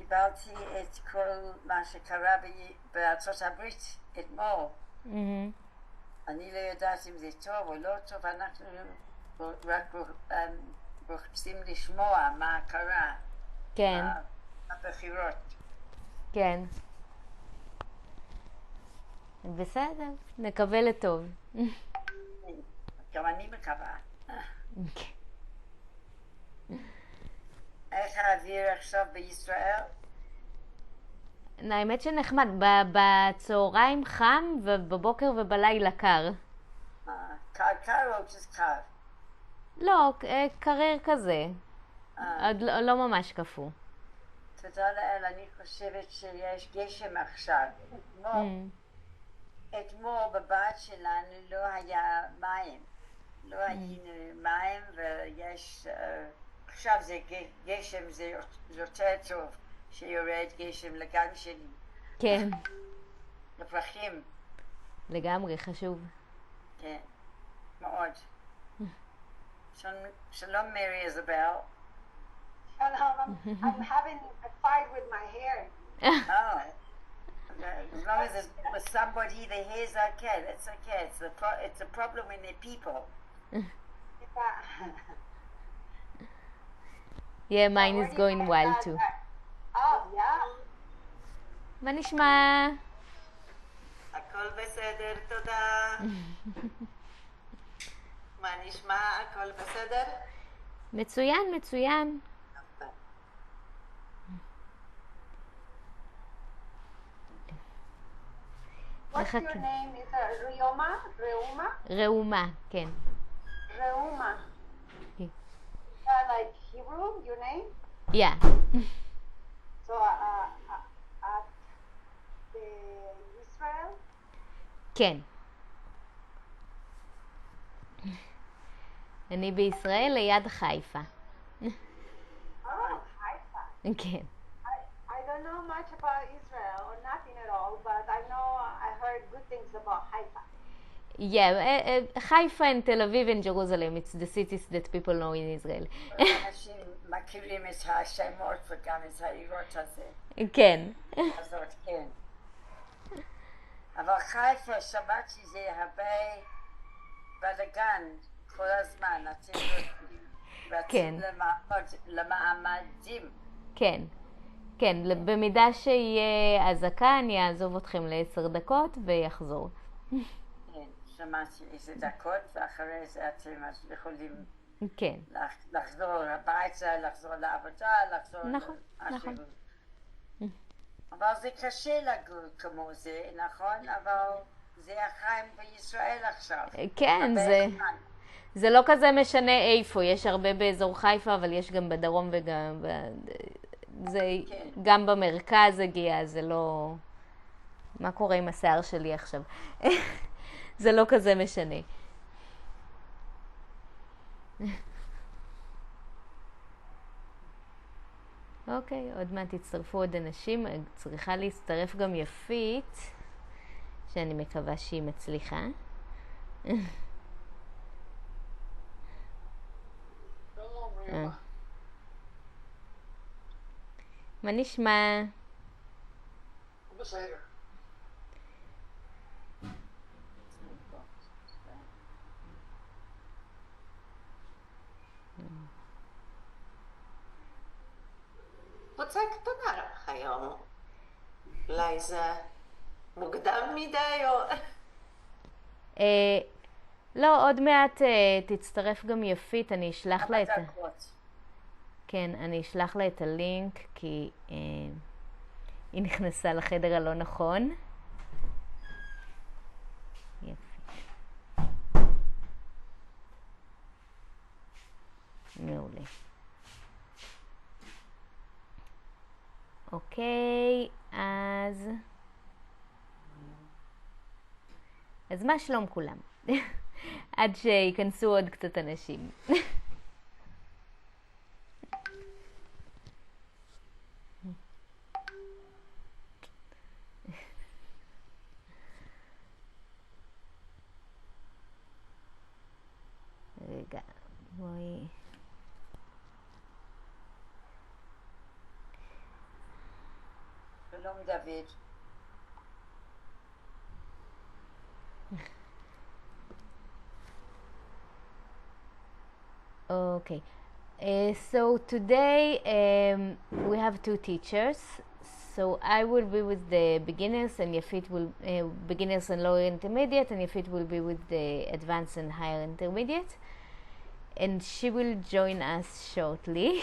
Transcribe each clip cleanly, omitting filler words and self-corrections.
קיבלתי את כל מה שקרה בארצות הברית אתמול. אני לא יודעת אם זה טוב או לא טוב, אנחנו רק רוצים לשמוע מה קרה. כן. הבחירות. כן. בסדר, נקווה לטוב. גם אני מקווה. איך האוויר עכשיו בישראל? האמת שנחמד, בצהריים חם ובבוקר ובלילה קר. קר או just קר? לא, קרר כזה. עוד לא ממש קפוא. תודה לאל, אני חושבת שיש גשם עכשיו. אתמול בבית שלנו לא היה מים. לא היינו מים ויש... עכשיו זה גשם, זה יותר טוב שיורד גשם לגן שלי. כן. לפרחים. לגמרי, חשוב. כן, מאוד. שלום מרי איזבל. Shalom, I'm having a fight with my hair. Oh. As long as it's with somebody, the hair's okay. That's okay. It's a problem in the people. Yeah, mine is going well too. Oh, yeah. מה נשמע? הכל בסדר, תודה. מה נשמע? הכל בסדר? מצוין, מצוין. What's your name? Is it Rioma? Reuma? ראומה, כן. Reuma. Okay. Is that like Hebrew, your name? Yeah. So, at Israel? כן. אני בישראל ליד חיפה. Oh, Haifa. כן. I don't know much about Israel or nothing at all, but I heard good things about Haifa. Yeah, Haifa and Tel Aviv and Jerusalem, it's the cities that people know in Israel. אנשים מכירים את השמות וגם את העירות הזה. כן. הזאת, כן. אבל חיפה, שמעתי, זה הרבה בלגן כל הזמן. אתם רצים למעמדים. כן. כן, במידה שיהיה אזעקה, אני אעזוב אתכם ל10 דקות ויחזור. כן, שמעתי 10 דקות, ואחרי זה אתם יכולים כן. לחזור הביתה, לחזור לעבודה, לחזור נכון, לאשהו. נכון. אבל זה קשה לגור כמו זה, נכון? אבל זה החיים בישראל עכשיו. כן, זה לא כזה משנה איפה, יש הרבה באזור חיפה, אבל יש גם בדרום וגם... זה גם במרכז הגיע, זה לא... מה קורה עם השיער שלי עכשיו? זה לא כזה משנה. אוקיי, עוד מעט תצטרפו עוד אנשים. צריכה להצטרף גם יפית, שאני מקווה שהיא מצליחה. מה נשמע? בסדר. רוצה קטנה לך היום. אולי זה מוקדם מדי או... לא, עוד מעט תצטרף גם יפית, אני אשלח לה את... כן, אני אשלח לה את הלינק, כי היא נכנסה לחדר הלא נכון. יפית. מעולה. אוקיי, אז מה שלום כולם? עד שיכנסו עוד קצת אנשים. רגע, בואי... Shalom, David. Okay. So today we have two teachers. So I will be with the beginners, and Yafit will beginners and lower intermediate, and Yafit will be with the advanced and higher intermediate. And she will join us shortly.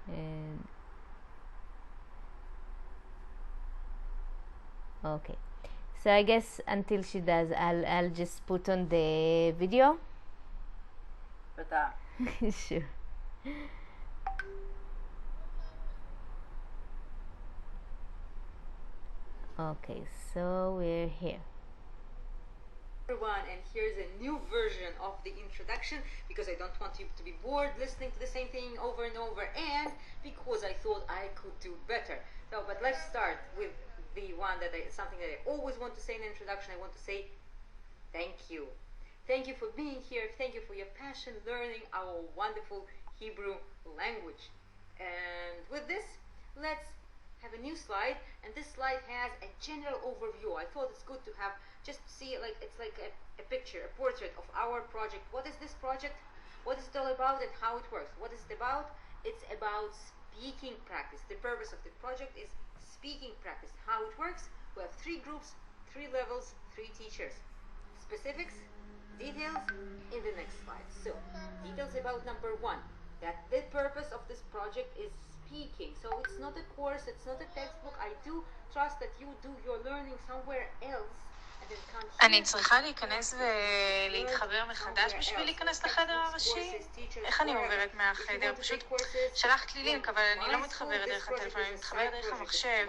And okay. So I guess until she does, I'll just put on the video. Sure. Okay, so we're here. Everyone, and here's a new version of the introduction because I don't want you to be bored listening to the same thing over and over, and because I thought I could do better. So, but let's start with the one that something that I always want to say in the introduction. I want to say thank you. Thank you for being here. Thank you for your passion learning our wonderful Hebrew language. And with this, let's have a new slide, and this slide has a general overview. I thought it's good to have just see it like it's like a picture, a portrait of our project. What is this project? What is it all about and how it works? What is it about? It's about speaking practice. The purpose of the project is speaking practice. How it works? We have 3 groups, 3 levels, 3 teachers. Specifics, details in the next slide. So, details about number 1. That the purpose of this project is speaking. So it's not a course, it's not a textbook. I do trust that you do your learning somewhere else. אני צריכה להיכנס ולהתחבר מחדש בשביל להיכנס לחדר הראשי? איך אני עוברת מהחדר? פשוט שלחת לי לינק, אבל אני לא מתחברת דרך הטלפון, אני מתחברת דרך המחשב.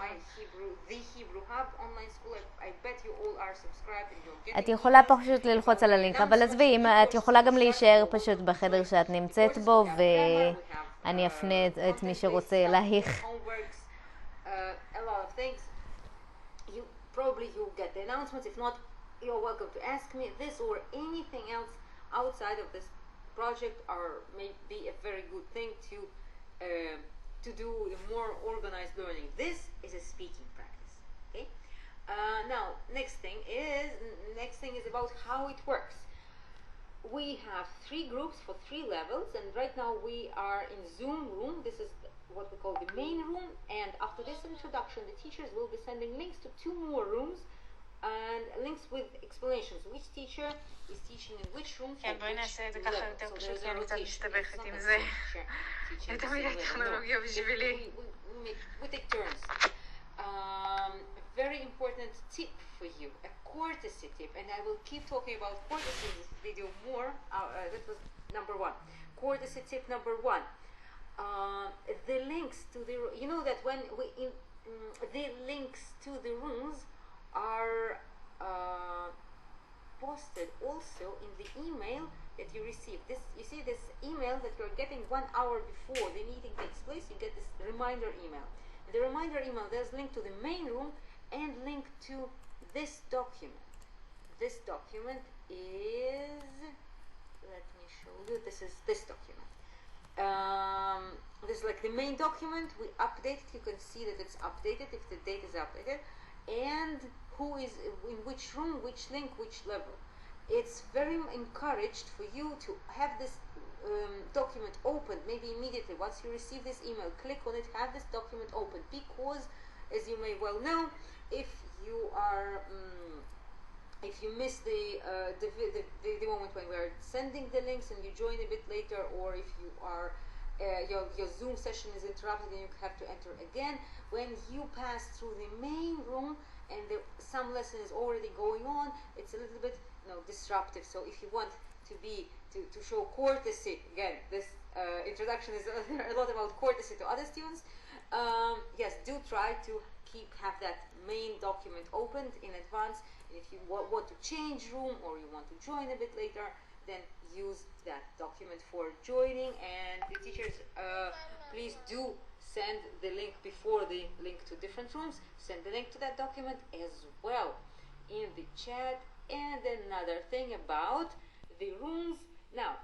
את יכולה פשוט ללחוץ על הלינק, אבל עזבי, את יכולה גם להישאר פשוט בחדר שאת נמצאת בו, ואני אפנה את מי שרוצה להיך. Probably you'll get the announcements. If not, you're welcome to ask me this or anything else outside of this project, or may be a very good thing to do a more organized learning. This is a speaking practice. Okay. Now, next thing is about how it works. We have 3 groups for 3 levels, and right now we are in Zoom room. This is what we call the main room, and after this introduction the teachers will be sending links to 2 more rooms and links with explanations which teacher is teaching in which room. כן, בואי נעשה את זה ככה יותר פשוט, כי אני קצת מסתבכת עם זה. יותר מדי טכנולוגיה בשבילי. We take turns. Very important tip for you, a courtesy tip, and I will keep talking about courtesy in this video more. That was number 1. Courtesy tip number 1. The links to the, you know that when the links to the rooms are posted also in the email that you receive. This, you see this email that you're getting 1 hour before the meeting takes place, you get this reminder email. In the reminder email there's link to the main room and link to this document. This document is, let me show you, this is this document. This is like the main document. We update it. You can see that it's updated if the date is updated, and who is in which room, which link, which level. It's very encouraged for you to have this document open, maybe immediately once you receive this email. Click on it, have this document open, because as you may well know, if you are if you miss the moment when we are sending the links and you join a bit later, or if you are your Zoom session is interrupted and you have to enter again, when you pass through the main room and some lesson is already going on, it's a little bit disruptive. So if you want to show courtesy, again, this introduction is a lot about courtesy to other students. Yes, do try to have that main document opened in advance. If you want to change room or you want to join a bit later, then use that document for joining. And the teachers, please do send the link before the link to different rooms. Send the link to that document as well in the chat. And another thing about the rooms. Now,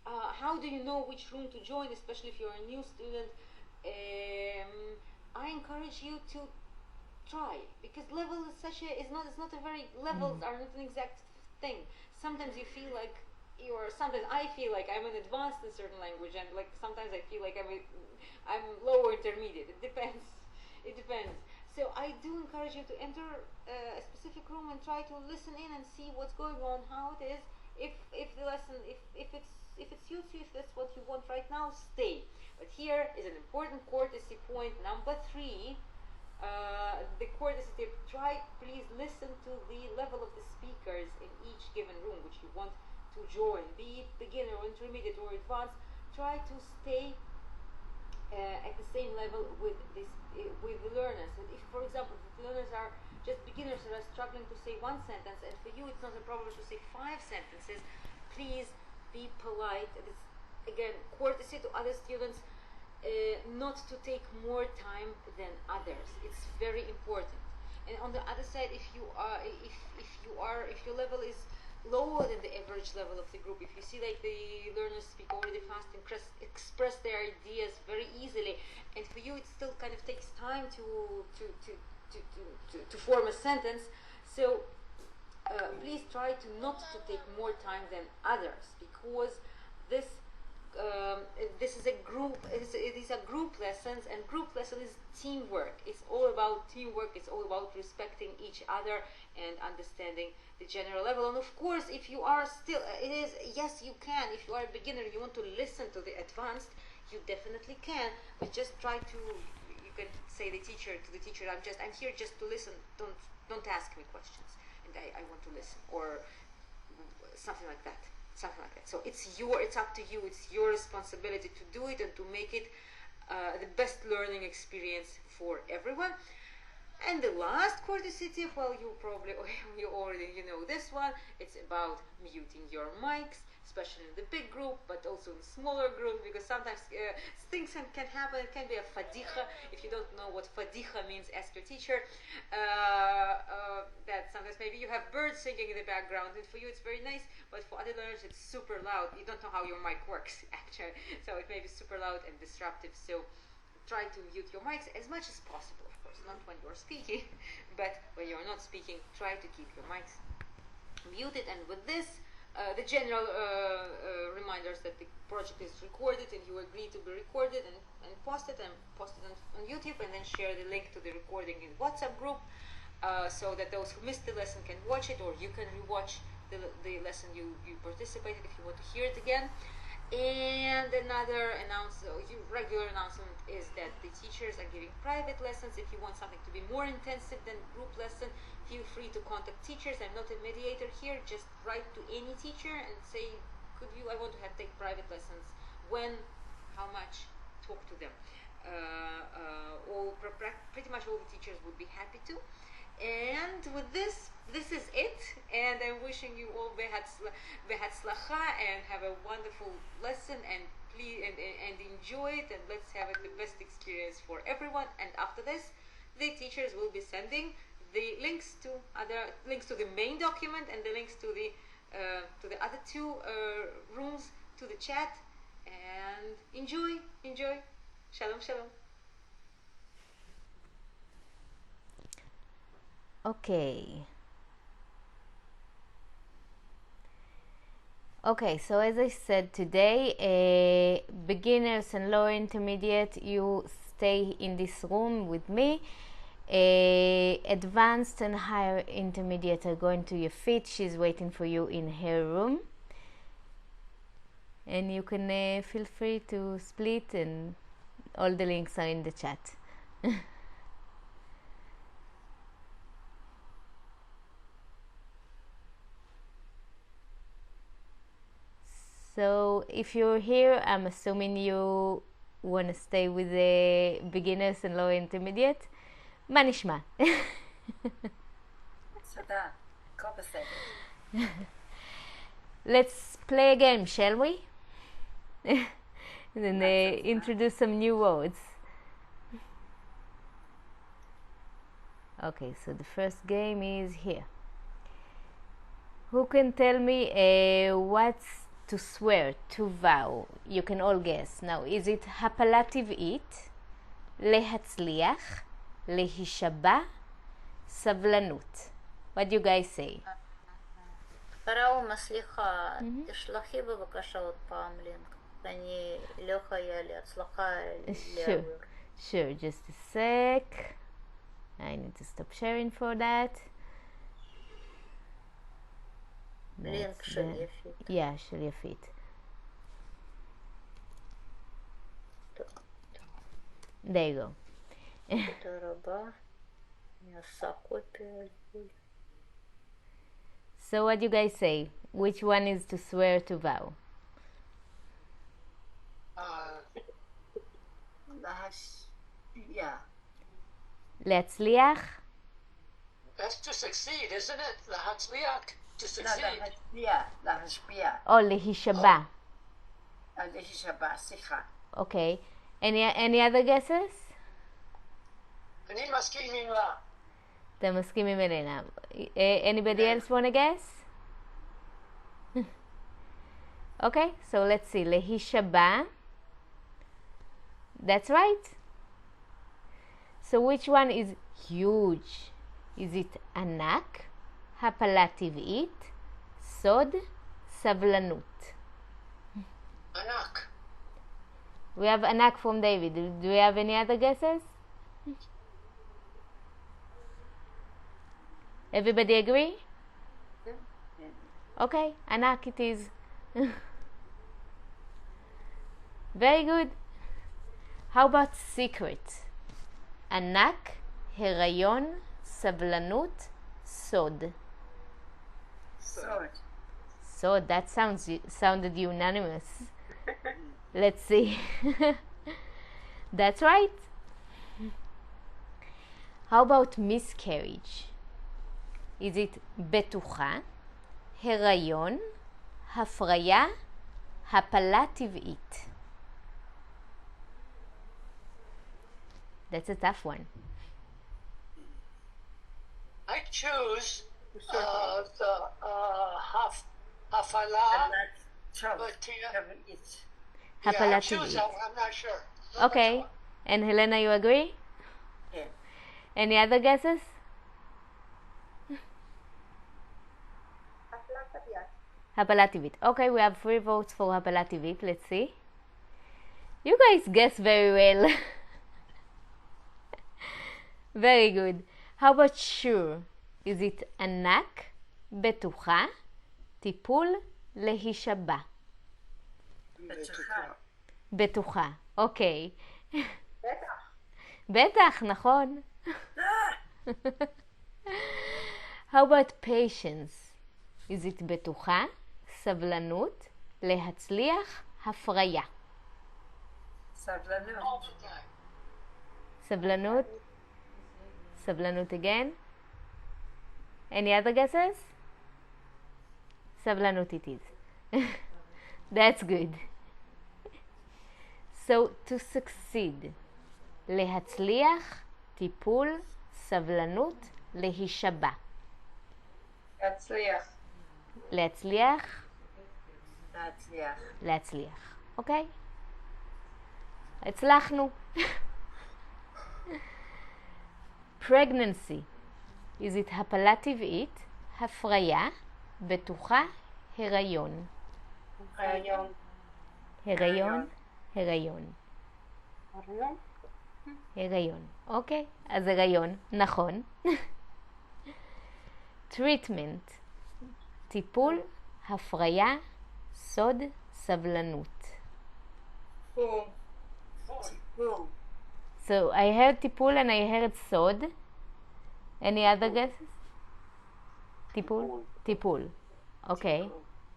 how do you know which room to join, especially if you're a new student? I encourage you to try, because level is such a is not a very levels are not an exact thing. Sometimes you feel like sometimes I feel like I'm an advanced in certain language, and like sometimes I feel like I'm lower intermediate. It depends. It depends. So I do encourage you to enter a specific room and try to listen in and see what's going on, how it is. If the lesson if it suits you, if that's what you want right now, stay. But here is an important courtesy point number 3. The courtesy tip: try, please listen to the level of the speakers in each given room which you want to join, be it beginner or intermediate or advanced. Try to stay at the same level with the learners. And if, for example, the learners are just beginners who are struggling to say one sentence, and for you it's not a problem to say 5 sentences, please be polite. And it's, again, courtesy to other students, not to take more time than others. It's very important. And on the other side, if your level is lower than the average level of the group, if you see like the learners speak already fast and express their ideas very easily, and for you it still kind of takes time to form a sentence, so please try to not to take more time than others, because this is a group. These are group lessons, and group lesson is teamwork. It's all about teamwork. It's all about respecting each other and understanding the general level. And of course, if you are still, yes, you can. If you are a beginner, you want to listen to the advanced, you definitely can. But just try to. You can say to the teacher, I'm here just to listen. Don't ask me questions, and I want to listen, or something like that. So it's up to you. It's your responsibility to do it and to make it the best learning experience for everyone. And the last courtesy tip, well, you already know this one. It's about muting your mics, especially in the big group, but also in smaller groups, because sometimes things can happen. It can be a fadicha. If you don't know what fadicha means, ask your teacher. That sometimes maybe you have birds singing in the background, and for you it's very nice, but for other learners it's super loud. You don't know how your mic works, actually, so it may be super loud and disruptive. So try to mute your mics as much as possible, of course, not when you're speaking, but when you're not speaking, try to keep your mics muted. And with this, the general reminders that the project is recorded, and you agree to be recorded and post it on YouTube, and then share the link to the recording in WhatsApp group, so that those who missed the lesson can watch it, or you can rewatch the lesson you participated if you want to hear it again. And another regular announcement is that the teachers are giving private lessons. If you want something to be more intensive than group lesson, feel free to contact teachers. I'm not a mediator here. Just write to any teacher and say, I want to take private lessons. When, how much, talk to them. Pretty much all the teachers would be happy to. And with this is it, and I'm wishing you all behat slacha, and have a wonderful lesson, and please and enjoy it, and let's have it the best experience for everyone. And after this, the teachers will be sending the links to the main document, and the links to the other 2 rooms to the chat. And enjoy. Shalom. Okay, so as I said today, beginners and lower intermediate, you stay in this room with me. Advanced and higher intermediate are going to Yafit. She's waiting for you in her room. And you can feel free to split, and all the links are in the chat. So if you're here, I'm assuming you want to stay with the beginners and lower intermediate. מה נשמע? תודה. הכל בסדר. Let's play a game, shall we? And then introduce some new words. Okay, so the first game is here. Who can tell me what's to swear, to vow? You can all guess. Now, is it הפלת טבעית, להצליח, להישבע, סבלנות. What do you guys say? פרעה מצליחה, תשלחי בבקשה עוד פעם לינק. אני לא היה לי הצלחה להעביר. Sure, just a sec. I need to stop sharing for that. לינק של יפית. Yeah, של יפית. There you go. תודה רבה. אני עושה קופי על גבול. So what do you guys say? Which one is to swear to vow? Yeah. להצליח? That's to succeed, isn't it? להצליח, to succeed. להשפיע. או להישבע. להישבע, סליחה. Okay. Any other guesses? אני מסכים עם לה. אתם מסכימים אלינה. Anybody else want to guess? Okay, so let's see. להישבע. That's right. So which one is huge? Is it ענק, הפלה טבעית, סוד, סבלנות? ענק. We have ענק from David. Do we have any other guesses? Everybody agree? Okay, ענק it is. Very good. How about secret? ענק, הריון, סבלנות, סוד. Sword. Sod, that sounded unanimous. Let's see. That's right. How about miscarriage? Is it בטוחה, הריון, הפריה, הפלה טבעית? That's a tough one. I choose the hafala. But הפלה I choose טבעית. that one. I'm not sure. Okay. And Helena, you agree? Yeah. Any other guesses? הפלה טבעית. Okay, we have 3 votes for הפלה טבעית. Let's see. You guys guess very well. Very good. How about sure? Is it ענק, בטוחה, טיפול, להישבע? בטוחה. אוקיי. בטח. בטח, נכון. How about patience? Is it בטוחה, סבלנות, להצליח, הפריה? סבלנות. All the time. סבלנות? סבלנות again? Any other guesses? סבלנות it is. That's good. So, to succeed. להצליח, טיפול, סבלנות, להישבע. להצליח. להצליח, להצליח. להצליח. אוקיי? הצלחנו. pregnancy. Is it הפלה טבעית, הפריה, בטוחה, הריון? הריון. הריון? הריון. הריון. אוקיי, אז הריון, נכון. treatment. טיפול, הפריה, סוד, סבלנות. טיפול. So I heard טיפול and I heard סוד. Any other guesses? טיפול? טיפול. Okay.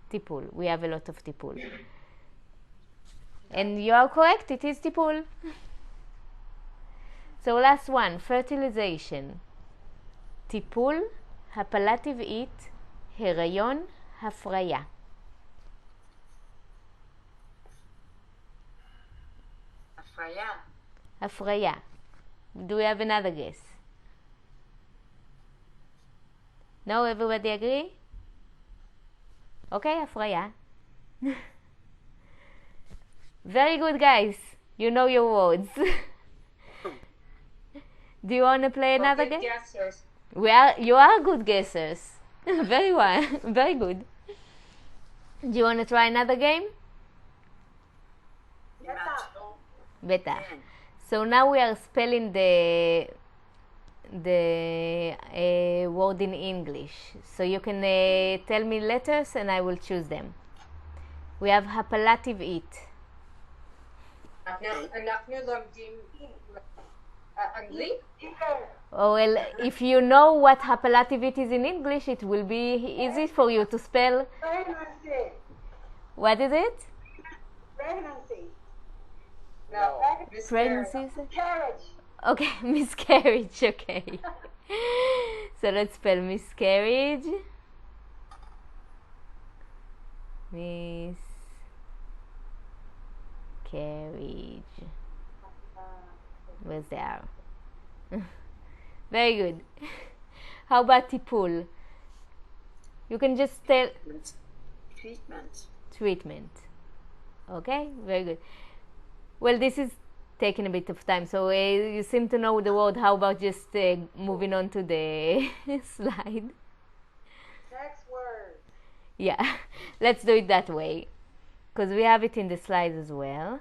טיפול. We have a lot of טיפול. And you are correct, it is טיפול. So last one, fertilization. טיפול, הפלה טבעית, הריון, הפריה. הפריה. הפריה. Do we have another guess? No, everybody agree? Okay, הפריה. Very good, guys. You know your words. Do you want to play another Good game? guessers. You are good guessers. Very well, very good. Do you want to try another game? Beta. So now we are spelling the word in English. So you can tell me letters and I will choose them. We have appellative it. אנחנו לומדים אנגלית? Oh, well, if you know what appellative it is in English, it will be easy for you to spell. Pregnancy. What is it? Pregnancy. No. Pregnancy? Carriage. Okay, miscarriage, okay. So let's spell miscarriage. Miscarriage. Where's the R? Very good. How about tipul? You can just tell treatment. Okay, very good. Well, this is taking a bit of time, so you seem to know the word. How about just moving on to the slide? Sex word. Yeah, let's do it that way, because we have it in the slides as well.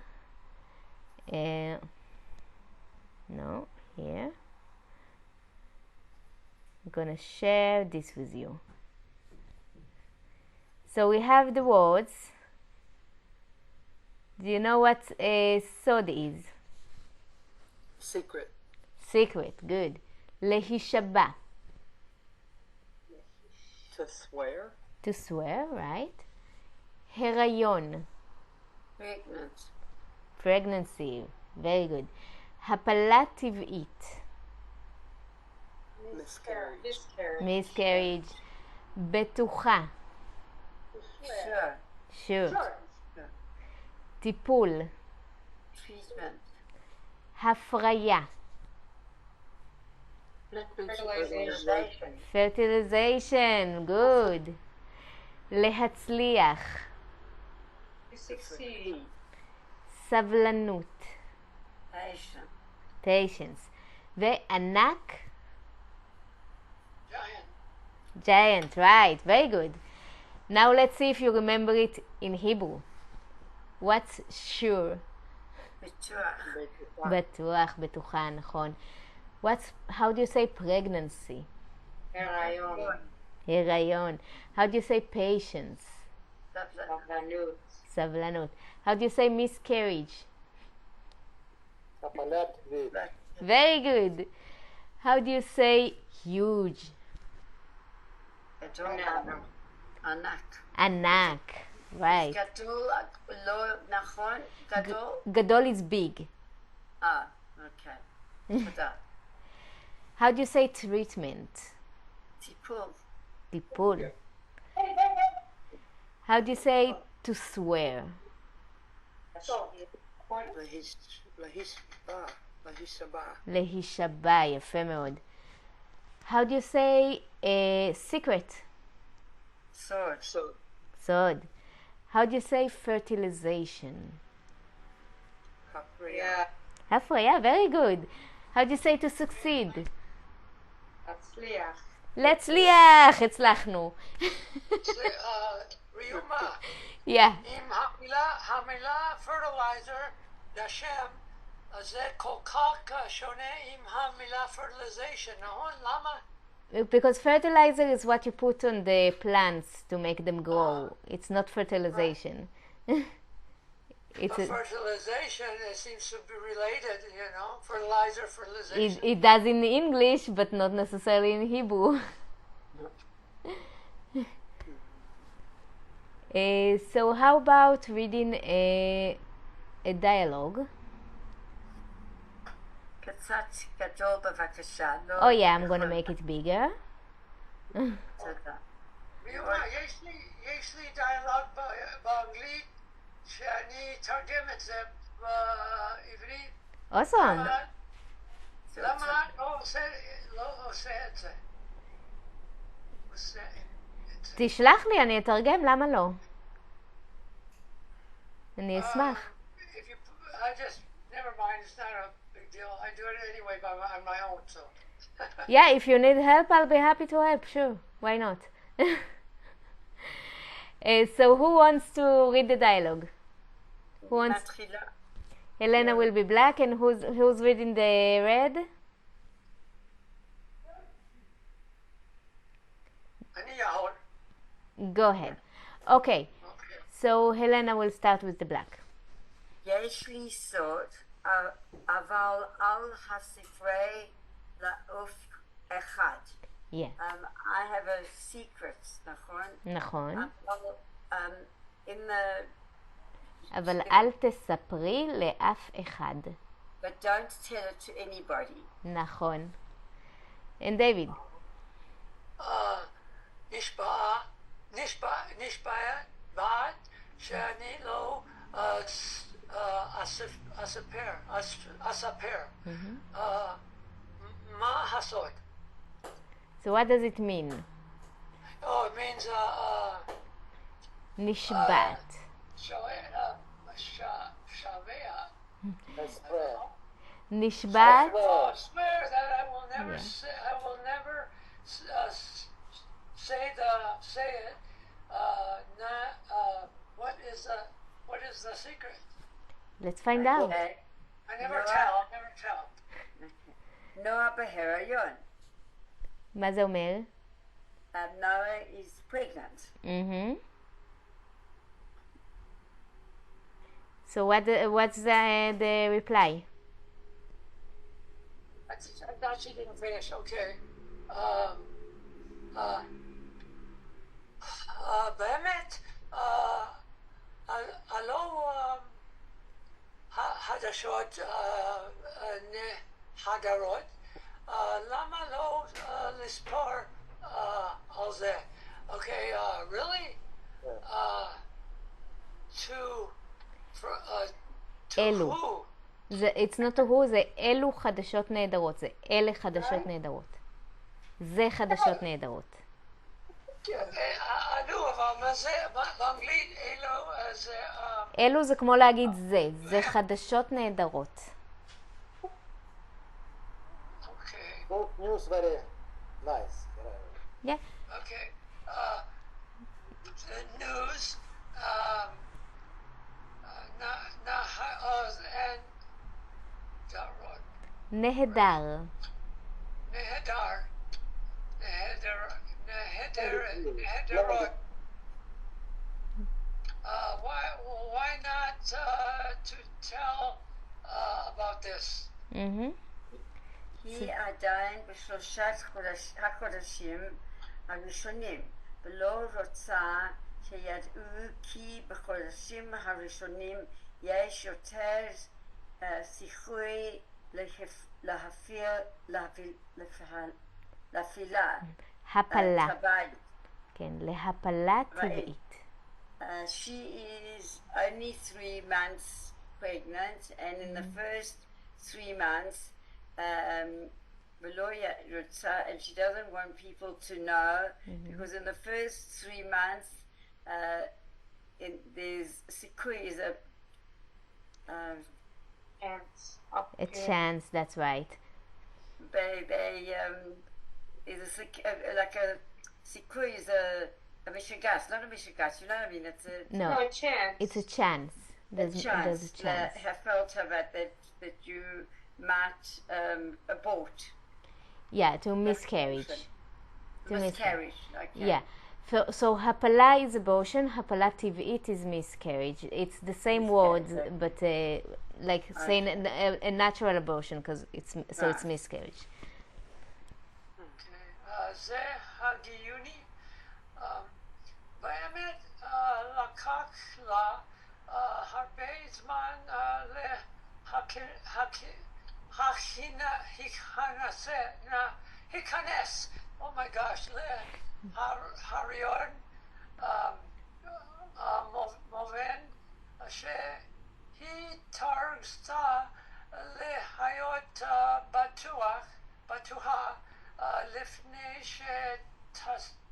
No, here. I'm gonna share this with you. So we have the words. Do you know what a sod is? Secret. Secret, good. Lehishaba, To swear. to swear, right? Herayon, Pregnant. pregnancy, very good. Appellative it, Miscarriage. miscarriage. Betucha, Sure. sure. Tipul, Treatment. הפריה, Fertilization. fertilization, good. להצליח, Succeed. סבלנות, Patient. patience. וענק, Giant. giant, right, very good. Now let's see if you remember it in Hebrew. What's sure? Bituach. בטוח, בטוחה, נכון. How do you say pregnancy? הריון. How do you say patience? סבלנות. How do you say miscarriage? Very good. How do you say huge? ענק. ענק. Right. גדול, לא נכון, גדול. גדול is big. אוקיי. תודה. How do you say treatment? טיפול. טיפול. How do you say to swear? להישבע, יפה מאוד. How do you say secret? Sword. סוד. How do you say fertilization? הפריה, very good. How do you say to succeed? להצליח, הצלחנו. ריומה. Yeah. אם המילה fertilizer, לשם, אז זה כל כך שונה עם המילה fertilization, נכון? למה? Because fertilizer is what you put on the plants to make them grow. It's not fertilization. It's But fertilization, it seems to be related, you know, fertilizer, fertilization. it does in English, but not necessarily in Hebrew. So how about reading a dialogue? קצת גדול בבקשה. Oh yeah, I'm gonna make it bigger. תודה. ריומה, יש לי דיאלוג באנגלית שאני אתרגם את זה בעברית. Awesome. למה את לא עושה את זה? תשלח לי, אני אתרגם, למה לא? אני אשמח. I just, never mind, it's not a big big deal. I do it anyway on my own, so. Yeah, if you need help, I'll be happy to help. Sure, why not? So who wants to read the dialogue? Who wants? מתחילה. Helena will be black, and who's reading the red? אני יכול. Go ahead. Okay. So Helena will start with the black. יש לי סוד, אבל על הספרי לעוף אחד. Yeah. I have a secret, נכון? נכון. אבל in the אבל אל תספרי לאף אחד. but don't tell it to anybody. נכון. And David. נשבעת בעד שאני לא אספר. מה הסוד? So what does it mean? Oh, it means נשבעת. נשבעת. Oh, swear that I will never say it. What is the secret? Let's find out. Okay. I never tell. נועה בהיריון. מה זה אומר? Noah is pregnant. So what's the reply? I thought she didn't finish. Okay. באמת, הלא חדשות נהדרות, למה לא לספור על זה? Okay, really? To אלו. who? It's not a who, זה אלו חדשות נהדרות. זה אלה חדשות נהדרות. זה חדשות נהדרות. אבל מה זה? באנגלית אלו זה... אלו זה כמו להגיד זה חדשות נהדרות. Okay. Both news very nice. Yeah. Okay. The news, and נהדר. נהדרות. Why not to tell about this? היא עדיין בשלושת החודשים הראשונים, ולא רוצה שידעו כי בחודשים הראשונים יש יותר סיכוי להפעילה הפלה. טבעית. כן, להפלה טבעית. She is only 3 months pregnant, and in the first 3 months, and she doesn't want people to know, because in the first 3 months, there's a chance, that's right. Is like a סיכוי is a משגש, not a משגש, you know what I mean? It's a chance. It's a chance. There's a chance. that you might abort. Yeah, to miscarriage. Miscarriage, okay. Yeah. So הפלה is abortion, הפלה טבעית is miscarriage. It's the same words, but like saying a natural abortion, because it's miscarriage. זה הגיוני. באמת לקח לה הרבה זמן להיכנס, oh my gosh, להריון מובן שהיא תרצה להיות בטוחה לפני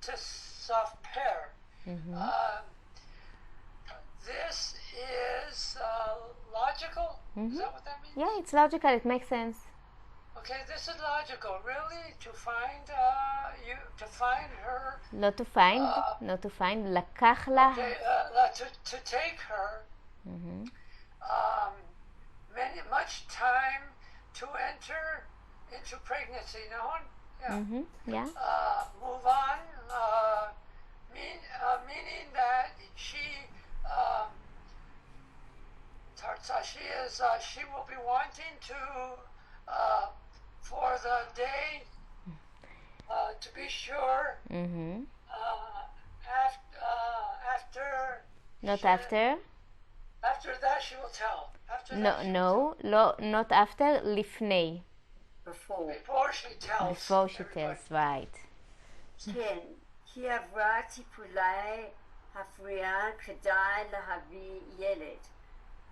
שתספר. This is logical. Is that what that means? Yeah, it's logical. It makes sense. Okay, this is logical. Really, to find her. לא to find, not to find. לקח לה. Okay, to take her. Much time to enter into pregnancy. No? Yeah. Yeah. Move on. Meaning that she she will be wanting to for the day to be sure. After. Not after. After that, she will tell. Not after. לפני. Before she tells. Before she tells, right. כן, היא עברה טיפולי הפריה כדאי להביא ילד.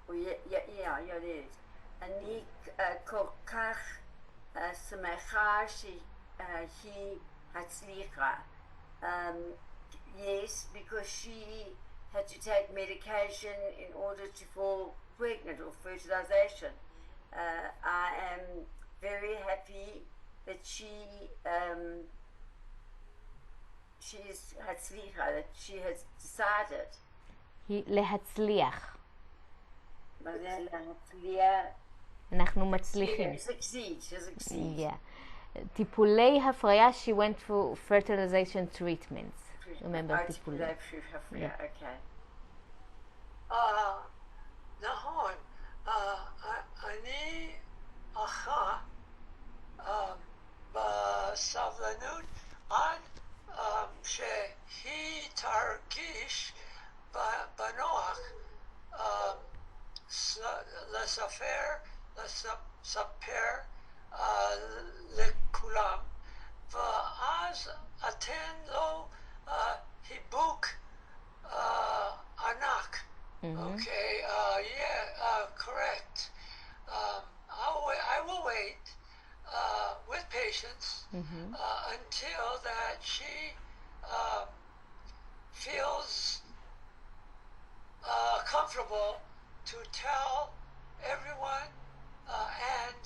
ילד. אני כל כך שמחה שהיא הצליחה. Yes, because she had to take medication in order to fall pregnant or fertilization. I am very happy that she is הצליחה, that she has decided. להצליח. מה זה להצליח? אנחנו מצליחים. Succeed. Yeah. טיפולי הפריה, she went through fertilization treatments. Remember טיפולי. הפריה, okay. נכון. אני אחת בסבלנות עד שהיא תרגיש בנוח לספר לכולם, ואז אתן לו חיבוק ענק. Okay, correct. I will wait with patience until that she feels comfortable to tell everyone, and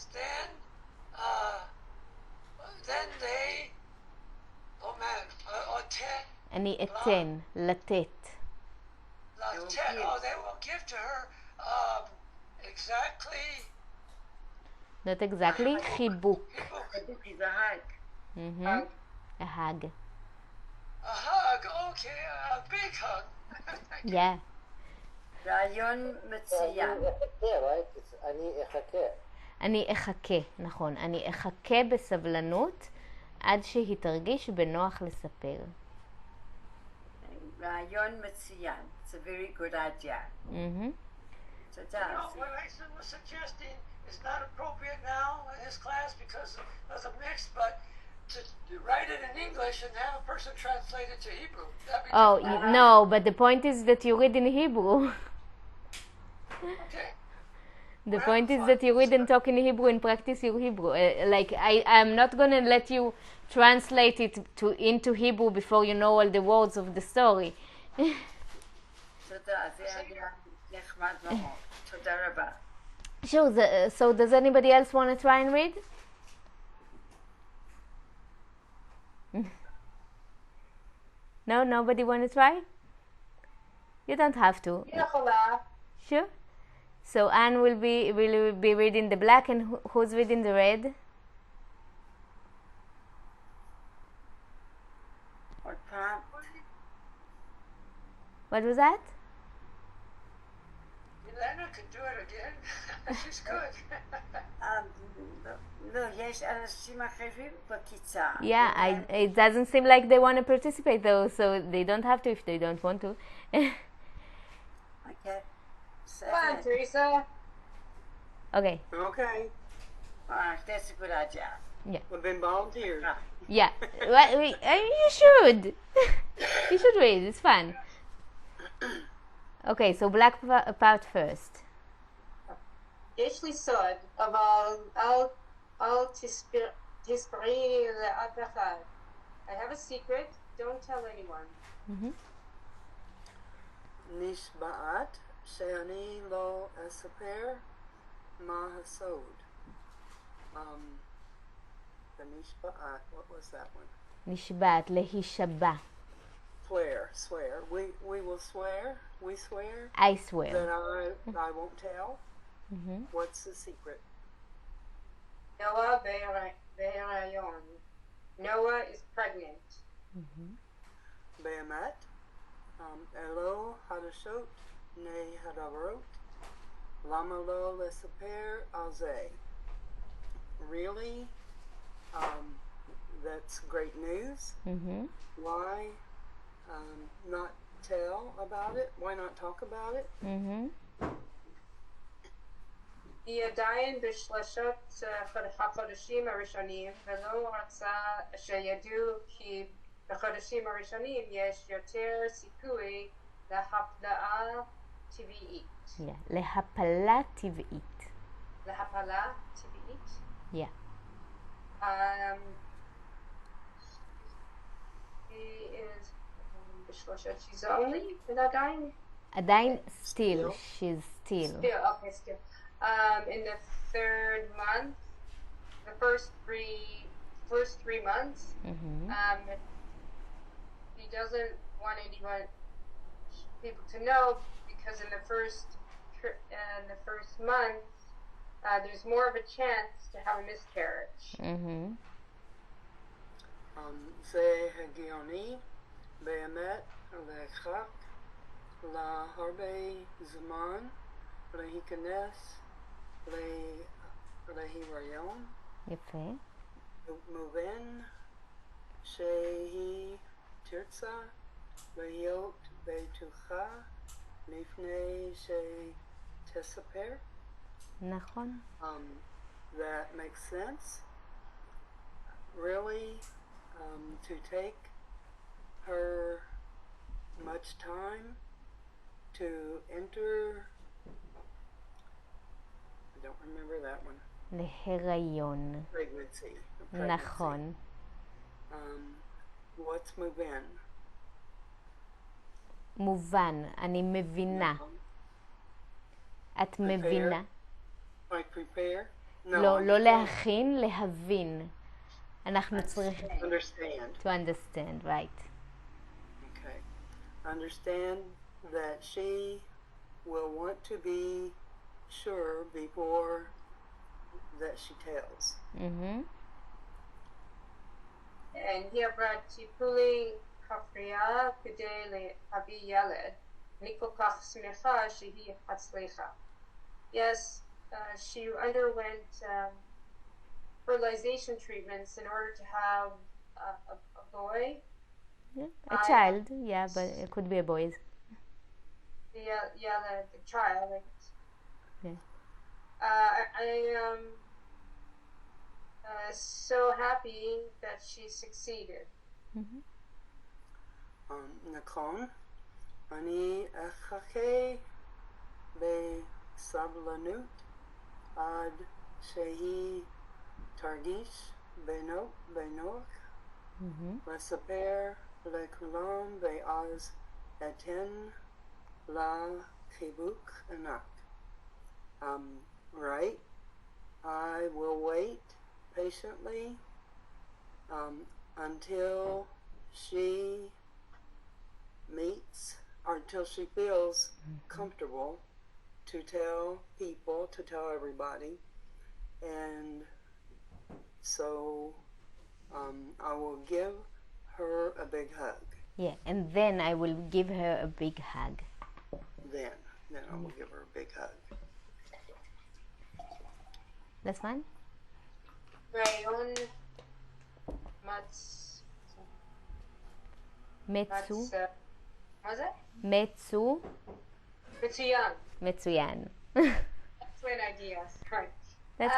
then they, oh man, attend. אני אתן, לתת. They will give to her exactly. Not exactly, חיבוק. חיבוק is a hug. A hug. A hug, okay, a big hug. Yeah. רעיון מצוין. אני אחכה, נכון. אני אחכה בסבלנות עד שהיא תרגיש בנוח לספר. רעיון מצוין. It's a very good idea. So what I was suggesting is not appropriate now in this class because of the mix, but to write it in English and have a person translate it to Hebrew. No, but the point is that you read in Hebrew. Okay. The point is that you read and talk in Hebrew and practice your Hebrew. I'm not going to let you translate it into Hebrew before you know all the words of the story. תודה, זה היה נחמד מאוד. תודה רבה. Sure, so does anybody else want to try and read? No, nobody want to try? You don't have to. Sure. So Anne will be reading the black, and who's reading the red? What was that? Elena can do it again. She's good. לא, יש אנשים אחרים בכיתה. Yeah, it doesn't seem like they want to participate though, so they don't have to if they don't want to. Okay. Come on, Teresa. Okay. Okay. That's a good idea. Yeah. Well, then volunteer. Yeah. Well, you should. You should read. It's fun. Okay, so black part first. יש לי סוד, אבל אל תספרי לאף אחד. I have a secret, don't tell anyone. נשבעת שאני לא אספר Mahasod. The Nishba'at, what was that one? נשבעת, להישבע. Swear. We will swear. We swear I swear. that I won't tell. What's the secret? Noah Be'erayon. Noah is pregnant. Be'emet. Elo hadashot ne hadavrot. Lama lo lesaper alze. Really? That's great news. Why not tell about it? Why not talk about it? היא עדיין בשלושת החודשים הראשונים ולא רצה שידעו כי בחודשים הראשונים יש יותר סיכוי להפלה טבעית. להפלה טבעית. להפלה טבעית? Yeah. She is בשלושת, she's only עדיין still, she's still. Still. In the third month, the first three months, he doesn't want people to know because in the first month, there's more of a chance to have a miscarriage. זה הגיוני באמת להכרח להרבה זמן להיכנס להיריון. יפה. מובן שהיא תרצה להיות בטוחה לפני שתספר. נכון. That makes sense. Really, to take her much time to enter, I don't remember that one. להיריון. Pregnancy. נכון. What's מובן? מובן, אני מבינה. את מבינה? Like prepare? לא להכין, להבין. אנחנו צריכים... Understand. To understand, right. Okay. Understand that she will want to be sure before that she tells. And היא עברה טיפולי כפריה כדי להביא ילד. אני כל כך שמחה שהיא הצליחה. Yes, she underwent fertilization treatments in order to have a boy. A child, yeah, but it could be a boy. The child. Yeah. I am so happy that she succeeded. נכון. אני אחכה בסבלנות עד שהיא תרגיש בנוח לספר לכולם ואז אתן לה חיבוק ענק. Right? I will wait patiently until she meets or until she feels comfortable to tell people, to tell everybody. And so I will give her a big hug. Yeah, and then I will give her a big hug. Then I will give her a big hug. That's fine? Rayon מצו. מה זה? מצו. מצוין. מצוין. Excellent idea. Right. That's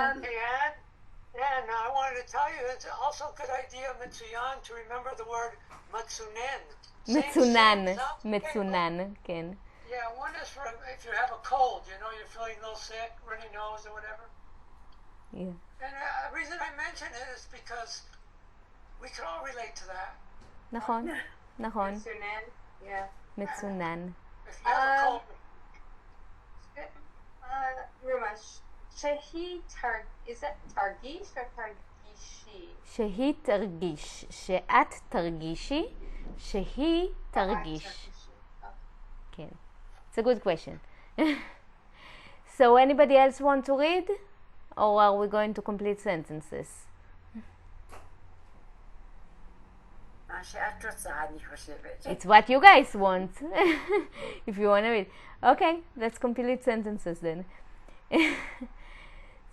And I wanted to tell you, it's also a good idea, Mitsuyan, to remember the word matsunen. מצונן. מצונן, כן. Yeah, one is for if you have a cold, you're feeling a little sick, runny nose or whatever. Yeah. And the reason I mention it is because we can all relate to that. נכון, נכון. מצונן. Yeah. מצונן. If you have a cold, ממש. is that targish or targishi? שהיא תרגיש, שאת תרגישי, שהיא תרגיש. כן. It's a good question. So anybody else want to read? Or are we going to complete sentences? מה שאת רוצה, אני חושבת. It's what you guys want. If you want to read. Okay, let's complete sentences then.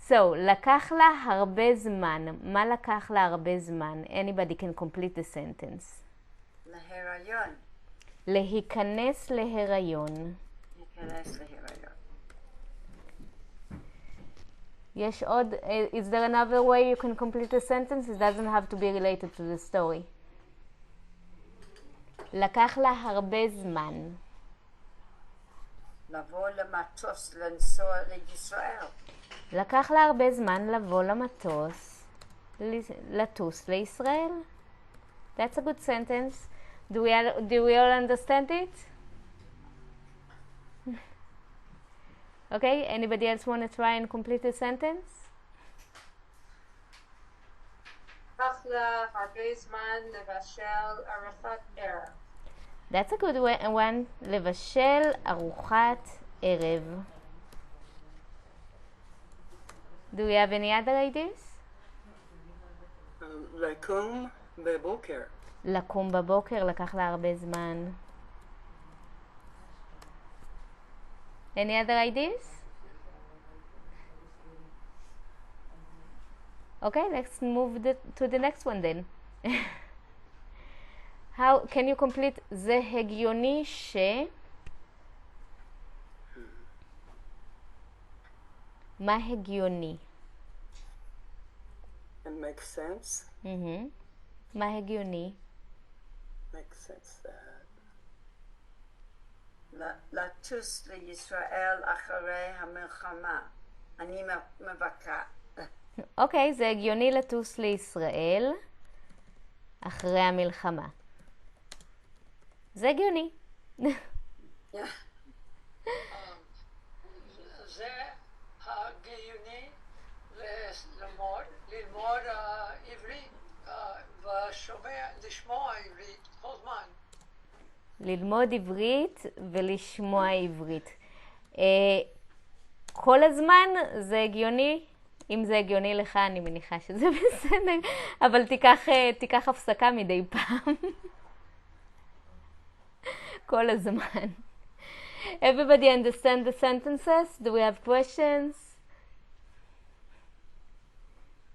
So, לקח לה הרבה זמן. מה לקח לה הרבה זמן? Anybody can complete the sentence. להיריון. להיכנס להיריון. להיכנס להיריון. יש עוד, is there another way you can complete the sentence? It doesn't have to be related to the story. לקח לה הרבה זמן. לבוא למטוס, לנסוע לישראל. לקח לה הרבה זמן לבוא למטוס, לטוס לישראל. That's a good sentence. Do we all understand it? Okay, anybody else want to try and complete the sentence? לקח לה הרבה זמן לבשל ארוחת ערב. That's a good one. לבשל ארוחת ערב. Do we have any other ideas? לקום בבוקר. לקום בבוקר לקח לה הרבה זמן. Any other ideas? Okay, let's move to the next one then. How can you complete זה הגיוני ש... מה הגיוני? It makes sense. מה הגיוני? Makes sense that. לטוס לישראל אחרי המלחמה. אני מבקר. אוקיי, זה הגיוני לטוס לישראל אחרי המלחמה. זה הגיוני. זה הגיוני ללמוד עברית ולשמוע עברית כל זמן. ללמוד עברית ולשמוע עברית. כל הזמן זה הגיוני. אם זה הגיוני לך, אני מניחה שזה בסדר. אבל תיקח הפסקה מדי פעם. כל הזמן. Everybody understand the sentences? Do we have questions?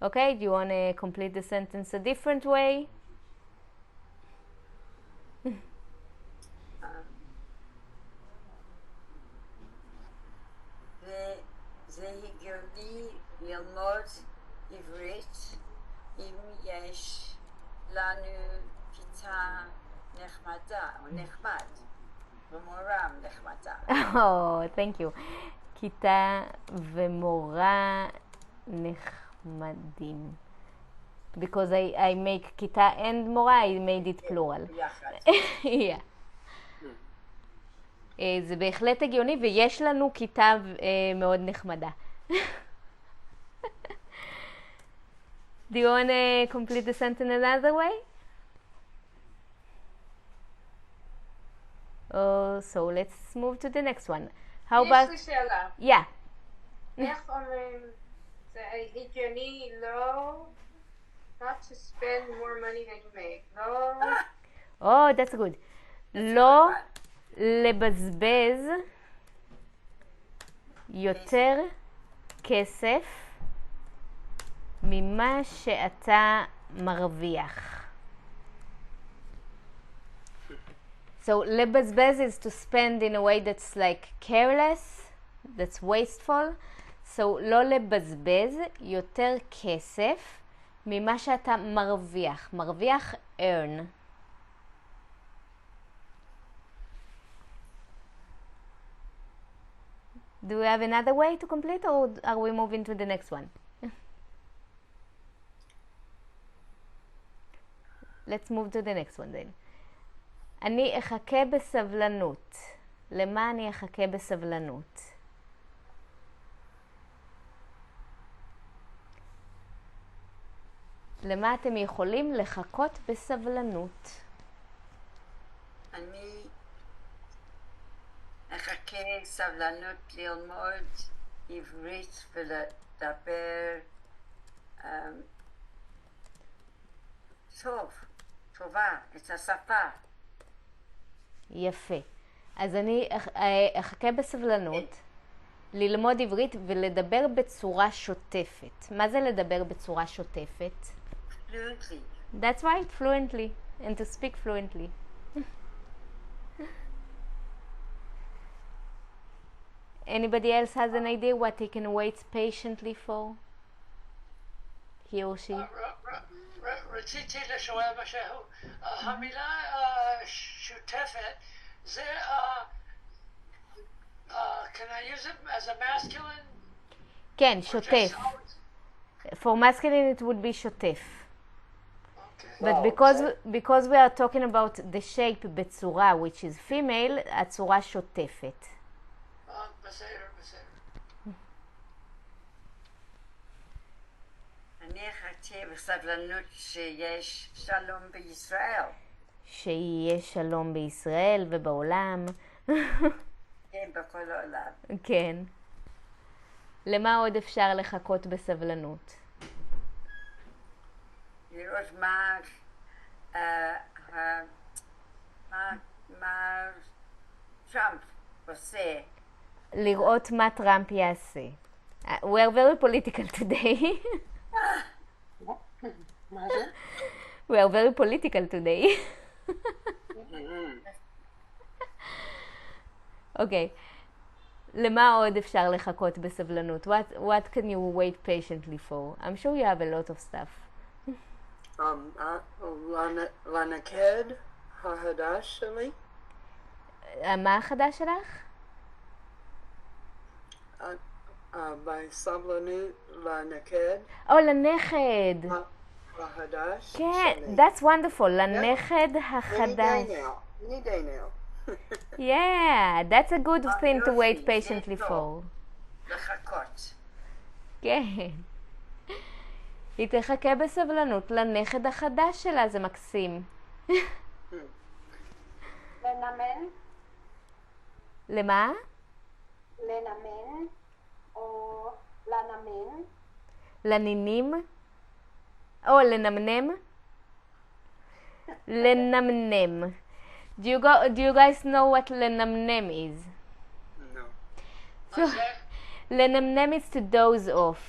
Okay, do you want to complete the sentence a different way? זה הגיוני ללמוד עברית אם יש לנו כיתה נחמדה או נחמד ומורה נחמדה. Oh, thank you. כיתה ומורה נחמדים. Because I make כיתה and מורה, I made it plural. Yeah. זה בהחלט הגיוני, ויש לנו כיתה מאוד נחמדה. Do you want to complete the sentence another way? So let's move to the next one. How about... יש לי שאלה. Yeah. איך אומרים, זה הגיוני לא... not to spend more money than you make. לא... Oh, that's good. לא לבזבז יותר כסף ממה שאתה מרוויח. So לבזבז is to spend in a way that's like careless, that's wasteful. So לא לבזבז יותר כסף ממה שאתה מרוויח. מרוויח earn. Do we have another way to complete, or are we moving to the next one? Let's move to the next one then. אני אחכה בסבלנות. למה אני אחכה בסבלנות? למה אתם יכולים לחכות בסבלנות? אני אחכה סבלנות ללמוד עברית ולדבר טובה, את השפה. יפה. אז אני אחכה בסבלנות ללמוד עברית ולדבר בצורה שוטפת. מה זה לדבר בצורה שוטפת? Fluently. That's right, fluently. And to speak fluently. Anybody else has an idea what he can wait patiently for? He or she? רציתי לשאול משהו. המילה שותפת זה can I use it as a masculine? כן, שוטף. For masculine it would be שוטף. But because we are talking about the shape בצורה, which is female, הצורה שוטפת. בסדר. אני אחכה בסבלנות שיש שלום בישראל. שיש שלום בישראל ובעולם. כן, בכל העולם. כן. למה עוד אפשר לחכות בסבלנות? לראות מה טראמפ עושה. לראות מה טראמפ יעשה. We are very political today. מה זה? We are very political today. אוקיי. למה עוד אפשר לחכות בסבלנות? What can you wait patiently for? I'm sure you have a lot of stuff. לנקד החדש שלי. מה החדש שלך? בסבלנות לנקד. לנכד. החדש כן, שלי. that's wonderful. לנכד החדש. Any day now. Yeah, that's a good thing to wait patiently for. לחכות. כן. היא תחכה בסבלנות לנכד החדש שלה, זה מקסים. לנמן. למה? לנמן או לנמן. לנינים? או לנמנם? לנמנם. Do you guys know what לנמנם is? No. So, לנמנם is to doze off.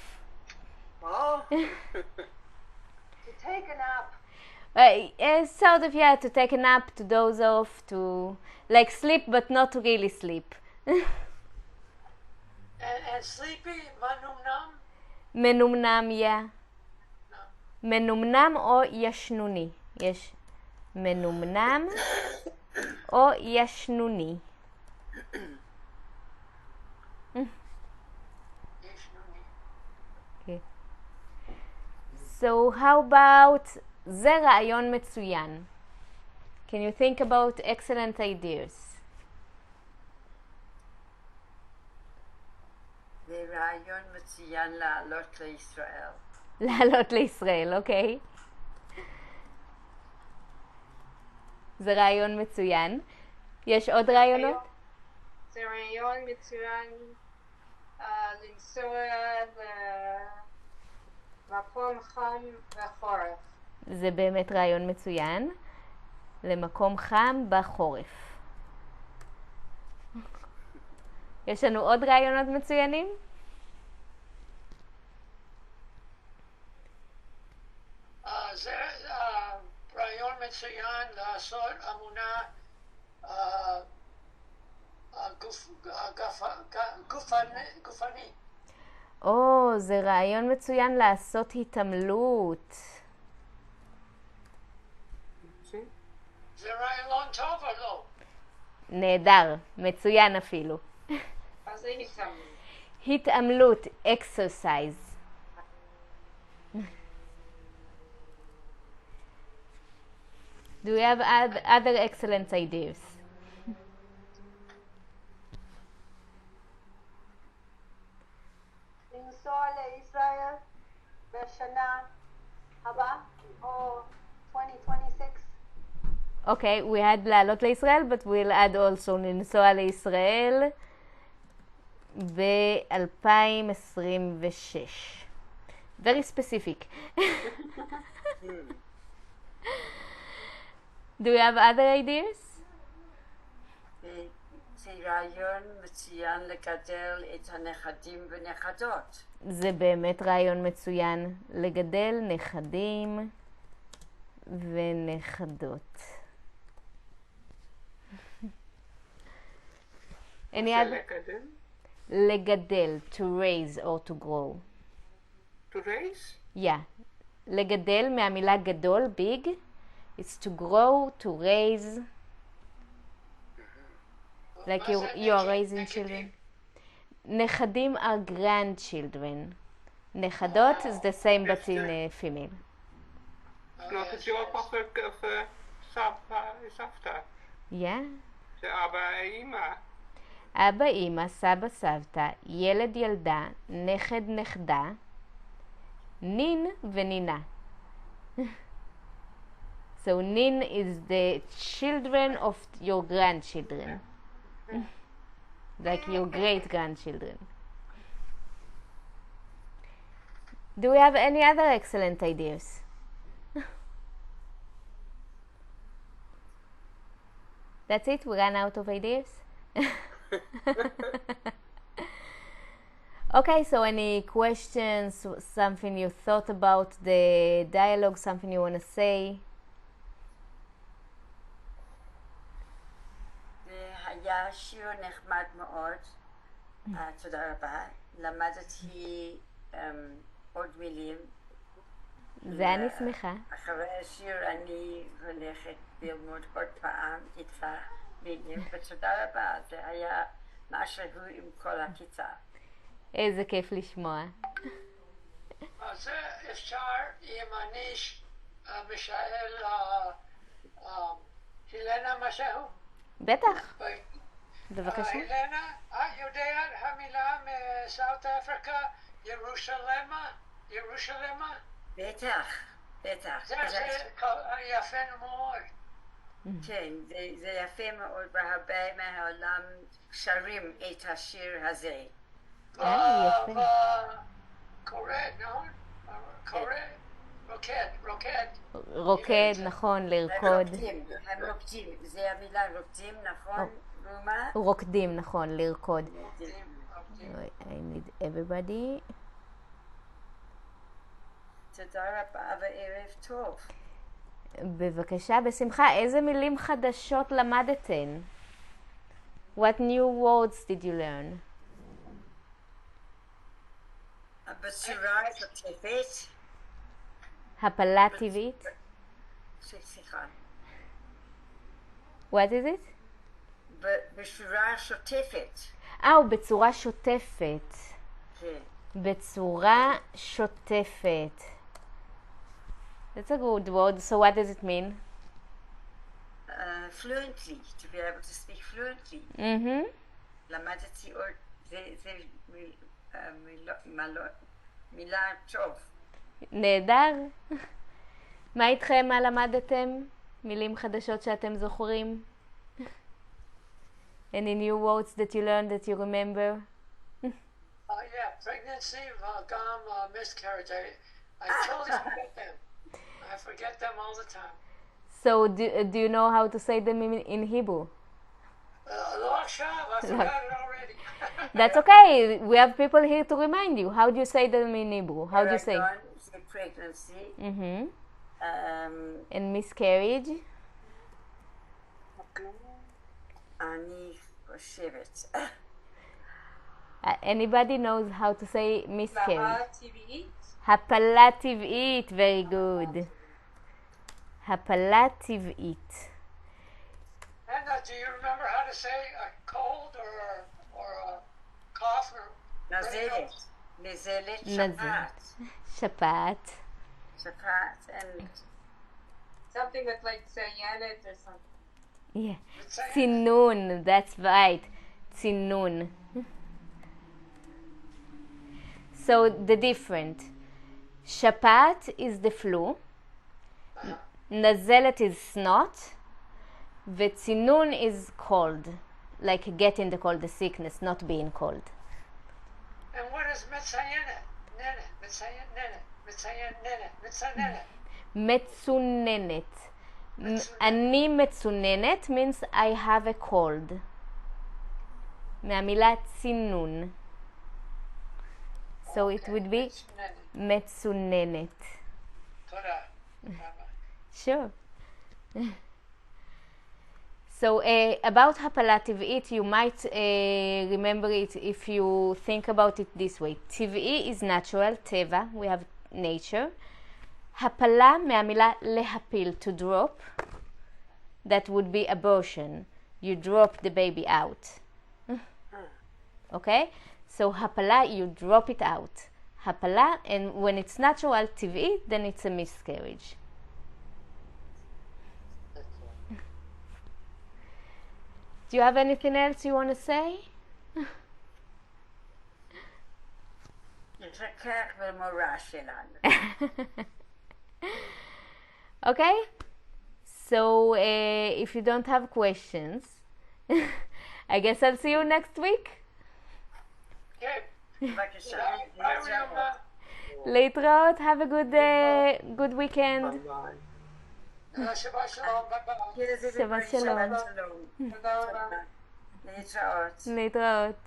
Oh. To take a nap. Sort of, yeah, to take a nap, to doze off, to like sleep but not really sleep. And sleepy, manumnam? מנומנם, yeah. מנומנם או ישנוני. יש מנומנם או ישנוני. Okay. So how about זה רעיון מצוין. Can you think about excellent ideas? זה רעיון מצוין לעלות לישראל. לעלות לישראל, אוקיי. זה רעיון מצוין. יש עוד רעיונות? זה רעיון מצוין לנסוע למקום חם בחורף. זה באמת רעיון מצוין. למקום חם בחורף. יש לנו עוד רעיונות מצוינים? זה רעיון מצוין לעשות אמונה גופני. זה רעיון מצוין לעשות התעמלות. זה רעיון טוב או לא? נהדר, מצוין אפילו. אז זה התעמלות. התעמלות, exercise. Do we have other excellent ideas? לנסוע לישראל בשנה הבא, או 2026. אוקיי, we had לעלות לישראל, but we'll add also לנסוע לישראל ב-2026. Very specific. Do we have other ideas? זה רעיון מצוין לגדל את הנכדים ונכדות. זה באמת רעיון מצוין לגדל נכדים ונכדות. לגדל, to raise or to grow. To raise? Yeah. לגדל מהמילה גדול, big. It's to grow, to raise. Like you are raising children. נכדים are grandchildren. נכדות is the same but in female. Snap het je ook of סבתא? Yeah. זה אבא אימא. אבא, אמא, סבא, סבתא, ילד, ילדה, נכד, נכדה, נין ונינה. So nin is the children of your grandchildren. Like your great grandchildren. Do we have any other excellent ideas? That's it? We ran out of ideas? Okay, so any questions, something you thought about the dialogue, something you want to say? היה שיר נחמד מאוד, תודה רבה. למדתי עוד מילים. זה אני שמחה. אחרי השיר אני הולכת ללמוד עוד פעם איתך מילים, ותודה רבה, זה היה משהו עם כל הכיתה. איזה כיף לשמוע. אז אפשר אם אני משאל הילנה משהו? בטח. בבקשה. הילנה, את יודעת המילה מסאוט אפריקה, ירושלמה? ירושלמה? בטח, בטח. זה יפה מאוד. כן, זה יפה מאוד, והרבה מהעולם שרים את השיר הזה. יפה. קורא, נכון? קורא, רוקד, רוקד. רוקד, נכון, לרקוד. הם רוקדים, זה המילה רוקדים, נכון, רומה? רוקדים, נכון, לרקוד. I need everybody. תודה רבה וערב טוב. בבקשה, בשמחה. איזה מילים חדשות למדתן? What new words did you learn? בצורה שוטפת. הפלה טבעית? סליחה. What is it? בצורה שוטפת. בצורה שוטפת. כן. בצורה שוטפת. That's a good word. So what does it mean? Fluently, to be able to speak fluently. למדתי עוד, זה מילה טוב. נהדר. מה איתכם? מה למדתם? מילים חדשות שאתם זוכרים? Any new words that you learned that you remember? Yeah, pregnancy, גם miscarriage. I totally forget them. I forget them all the time. So do you know how to say them in Hebrew? לא עכשיו, I forgot it already. That's okay. We have people here to remind you. How do you say them in Hebrew? How do you say? Pregnancy. And miscarriage? אני חושבת. Anybody knows how to say miscarriage? הפלה טבעית. הפלה טבעית. Very good. הפלה טבעית. Anna, do you remember how to say a cold or a cough or נזלת. נזלת, שפעת. שפעת. שפעת and Something with like cyanide or something. Yeah. צינון. That's right. צינון. So the different. שפעת is the flu, נזלת is snot, וצינון is cold, like getting the cold, the sickness, not being cold. And what is Mitzayenet? Nene, Mitzayenet, Mitzayenet, Mitzayenet. מצוננת. אני מצוננת means I have a cold. מהמילה צינון. So it would be מצוננת. תודה. Sure. So about הפלה טבעית, you might remember it if you think about it this way. טבעי is natural, טבע, we have nature. הפלה מהמילה להפיל, to drop, that would be abortion. You drop the baby out. Okay? So הפלה, you drop it out. הפלה, and when it's natural, טבעי, then it's a miscarriage. Do you have anything else you want to say? Okay, so if you don't have questions, I guess I'll see you next week. להתראות, have a good weekend. Shabbat shalom, bye-bye. Shabbat shalom. להתראות. להתראות.